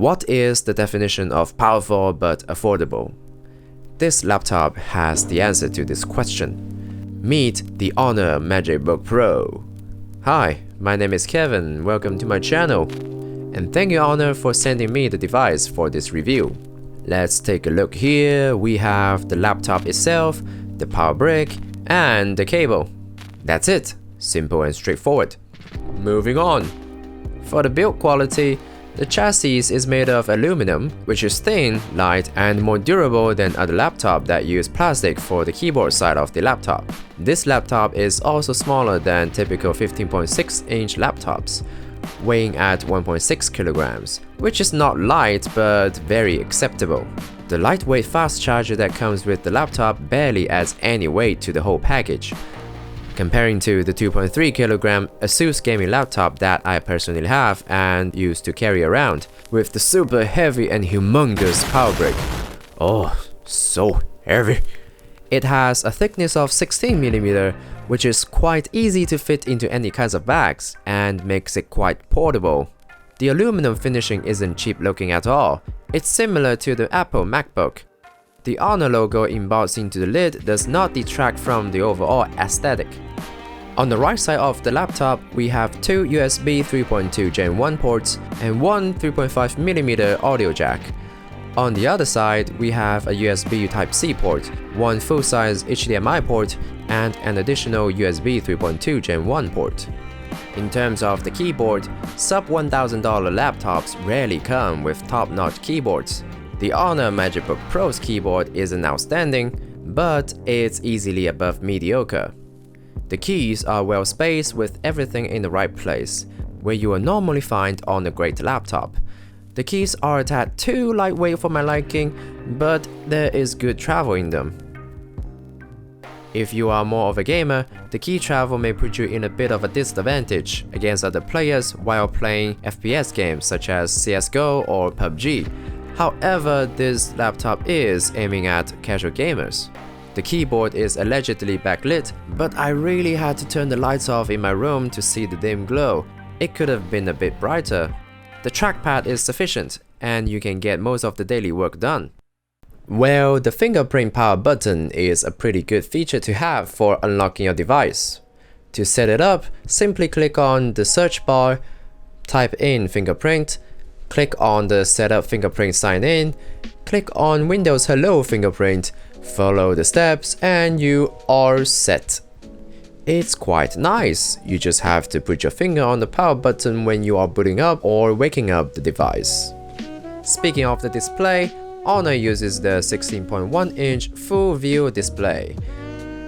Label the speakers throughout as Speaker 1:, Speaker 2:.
Speaker 1: What is the definition of powerful but affordable? This laptop has the answer to this question. Meet the Honor MagicBook Pro. Hi, my name is Kevin, welcome to my channel. And thank you Honor for sending me the device for this review. Let's take a look here. We have the laptop itself, the power brick, and the cable. That's it, simple and straightforward. Moving on. For the build quality, the chassis is made of aluminum, which is thin, light, and more durable than other laptops that use plastic for the keyboard side of the laptop. This laptop is also smaller than typical 15.6-inch laptops, weighing at 1.6 kilograms, which is not light but very acceptable. The lightweight fast charger that comes with the laptop barely adds any weight to the whole package, comparing to the 2.3 kilogram Asus gaming laptop that I personally have and used to carry around, with the super heavy and humongous power brick. Oh, so heavy. It has a thickness of 16mm, which is quite easy to fit into any kinds of bags and makes it quite portable. The aluminum finishing isn't cheap looking at all. It's similar to the Apple MacBook. The Honor logo embossed into the lid does not detract from the overall aesthetic. On the right side of the laptop, we have two USB 3.2 Gen 1 ports and one 3.5mm audio jack. On the other side, we have a USB Type-C port, one full-size HDMI port, and an additional USB 3.2 Gen 1 port. In terms of the keyboard, sub-$1,000 laptops rarely come with top-notch keyboards. The Honor MagicBook Pro's keyboard isn't outstanding, but it's easily above mediocre. The keys are well spaced with everything in the right place, where you will normally find on a great laptop. The keys are a tad too lightweight for my liking, but there is good travel in them. If you are more of a gamer, the key travel may put you in a bit of a disadvantage against other players while playing FPS games such as CSGO or PUBG. However, this laptop is aiming at casual gamers. The keyboard is allegedly backlit, but I really had to turn the lights off in my room to see the dim glow. It could have been a bit brighter. The trackpad is sufficient, and you can get most of the daily work done. Well, the fingerprint power button is a pretty good feature to have for unlocking your device. To set it up, simply click on the search bar, type in fingerprint, click on the Setup Fingerprint Sign In, click on Windows Hello Fingerprint, follow the steps, and you are set. It's quite nice. You just have to put your finger on the power button when you are booting up or waking up the device. Speaking of the display, Honor uses the 16.1-inch full view display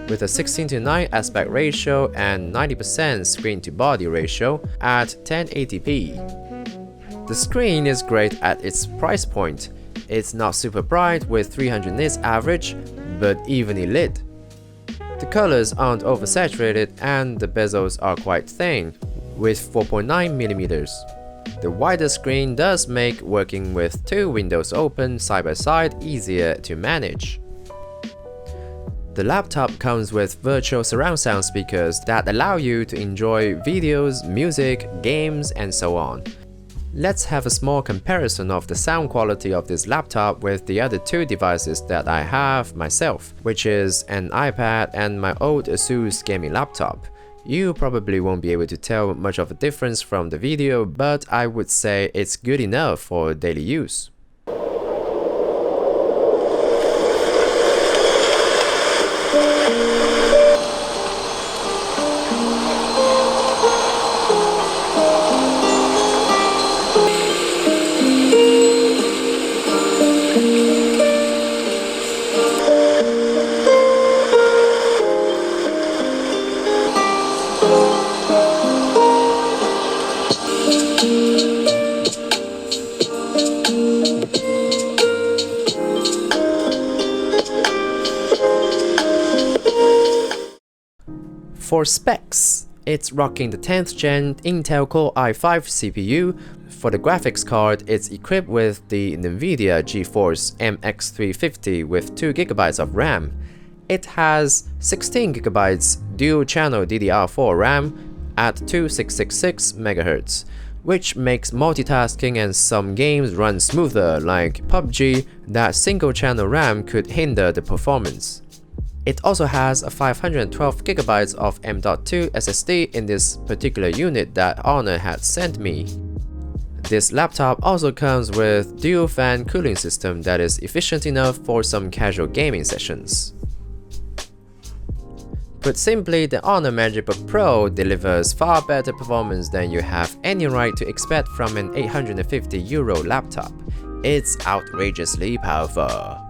Speaker 1: with a 16:9 aspect ratio and 90% screen to body ratio at 1080p. The screen is great at its price point. It's not super bright with 300 nits average, but evenly lit. The colors aren't oversaturated and the bezels are quite thin, with 4.9mm. The wider screen does make working with two windows open side by side easier to manage. The laptop comes with virtual surround sound speakers that allow you to enjoy videos, music, games, and so on. Let's have a small comparison of the sound quality of this laptop with the other two devices that I have myself, which is an iPad and my old Asus gaming laptop. You probably won't be able to tell much of a difference from the video, but I would say it's good enough for daily use. For specs, it's rocking the 10th gen Intel Core i5 CPU. For the graphics card, it's equipped with the NVIDIA GeForce MX350 with 2GB of RAM. It has 16GB dual-channel DDR4 RAM at 2666 MHz, which makes multitasking and some games run smoother, like PUBG. That single-channel RAM could hinder the performance. It also has a 512GB of M.2 SSD in this particular unit that Honor had sent me. This laptop also comes with dual fan cooling system that is efficient enough for some casual gaming sessions. Put simply, the Honor MagicBook Pro delivers far better performance than you have any right to expect from an €850 laptop. It's outrageously powerful.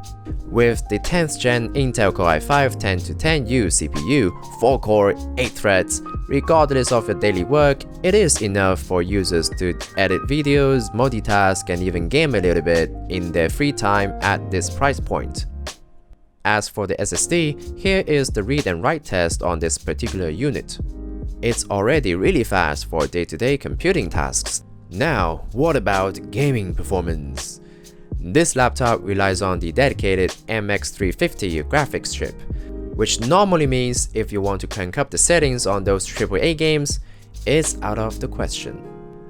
Speaker 1: With the 10th gen Intel Core i5 10-10U CPU, 4-core, 8 threads, regardless of your daily work, it is enough for users to edit videos, multitask, and even game a little bit in their free time at this price point. As for the SSD, here is the read and write test on this particular unit. It's already really fast for day-to-day computing tasks. Now, what about gaming performance? This laptop relies on the dedicated MX350 graphics chip, which normally means if you want to crank up the settings on those AAA games, it's out of the question.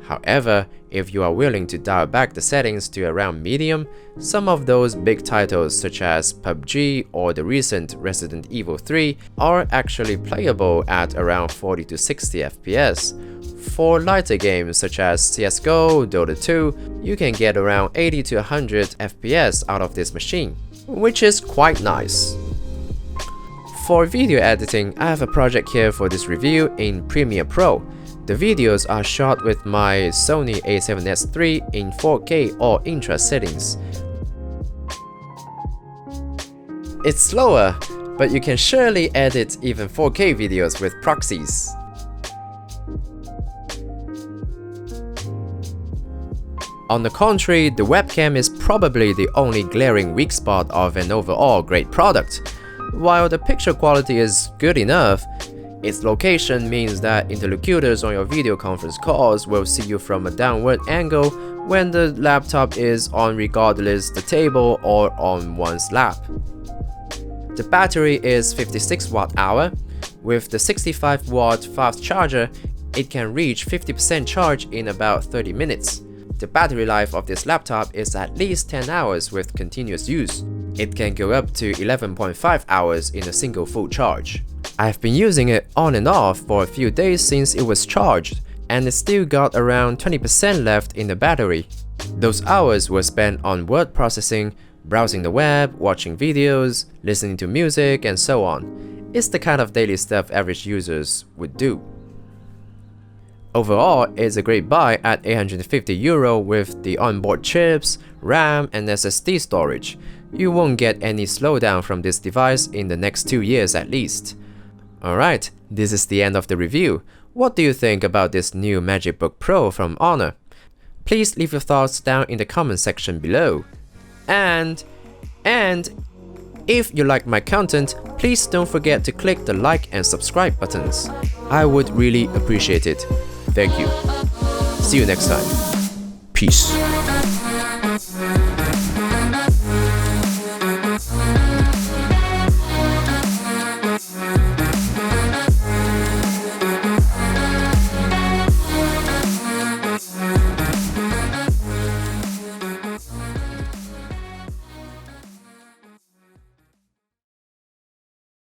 Speaker 1: However, if you are willing to dial back the settings to around medium, some of those big titles such as PUBG or the recent Resident Evil 3 are actually playable at around 40 to 60 FPS. For lighter games such as CSGO, Dota 2, you can get around 80 to 100 FPS out of this machine, which is quite nice. For video editing, I have a project here for this review in Premiere Pro. The videos are shot with my Sony a7S III in 4K or Ultra settings. It's slower, but you can surely edit even 4K videos with proxies. On the contrary, the webcam is probably the only glaring weak spot of an overall great product. While the picture quality is good enough, its location means that interlocutors on your video conference calls will see you from a downward angle when the laptop is on regardless the table or on one's lap. The battery is 56 Wh. With the 65 watt fast charger, it can reach 50% charge in about 30 minutes. The battery life of this laptop is at least 10 hours with continuous use. It can go up to 11.5 hours in a single full charge. I've been using it on and off for a few days since it was charged, and it still got around 20% left in the battery. Those hours were spent on word processing, browsing the web, watching videos, listening to music, and so on. It's the kind of daily stuff average users would do. Overall, it's a great buy at €850 with the onboard chips, RAM, and SSD storage. You won't get any slowdown from this device in the next 2 years at least. Alright, this is the end of the review. What do you think about this new MagicBook Pro from Honor? Please leave your thoughts down in the comment section below. And if you like my content, please don't forget to click the like and subscribe buttons. I would really appreciate it. Thank you. See you next time. Peace.